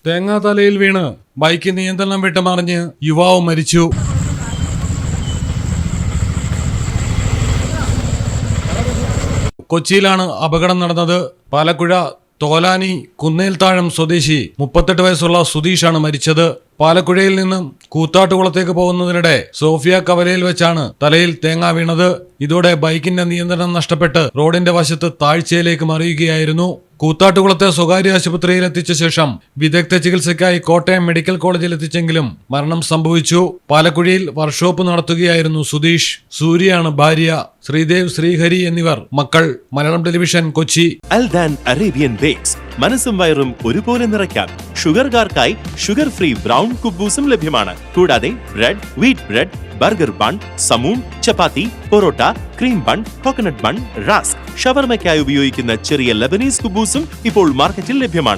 തേങ്ങാതലയിൽ വീണ് ബൈക്ക് നിയന്ത്രണം വിട്ട് മറിഞ്ഞ് യുവാവ് മരിച്ചു. കൊച്ചിയിലാണ് അപകടം നടന്നത്. പാലക്കുഴ തോലാനി കുന്നേൽത്താഴം സ്വദേശി 38 വയസ്സുള്ള സുധീഷാണ് മരിച്ചത്. പാലക്കുഴയിൽ നിന്നും കൂത്താട്ടുകുളത്തേക്ക് പോകുന്നതിനിടെ സോഫിയ കവലയിൽ വെച്ചാണ് തലയിൽ തേങ്ങ വീണത്. ഇതോടെ ബൈക്കിന്റെ നിയന്ത്രണം നഷ്ടപ്പെട്ട് റോഡിന്റെ വശത്ത് താഴ്ചയിലേക്ക് മറിയുകയായിരുന്നു. കൂത്താട്ടുകുളത്തെ സ്വകാര്യ ആശുപത്രിയിൽ എത്തിച്ച ശേഷം വിദഗ്ധ ചികിത്സയ്ക്കായി കോട്ടയം മെഡിക്കൽ കോളേജിൽ എത്തിച്ചെങ്കിലും മരണം സംഭവിച്ചു. പാലക്കുഴയിൽ വർക്ക്ഷോപ്പ് നടത്തുകയായിരുന്നു സുധീഷ്. സൂര്യയാണ് ഭാര്യ. ശ്രീദേവ്, ശ്രീഹരി എന്നിവർ മക്കൾ. Malayalam television, Kochi. Aldan Arabian bakes മനസ്സും വയറും ഒരുപോലെ നിറയ്ക്കാം. ഷുഗർകാർക്കായി ഷുഗർ ഫ്രീ ബ്രൗൺ കുബൂസും ലഭ്യമാണ്. കൂടാതെ bread, wheat bread, burger bun, സമൂൺ, chapati, parotta, cream bun, coconut bun, rusk, ഷവർമയ്ക്കായി ഉപയോഗിക്കുന്ന ചെറിയ ലെബനീസ് കുബൂസും ഇപ്പോൾ മാർക്കറ്റിൽ ലഭ്യമാണ്.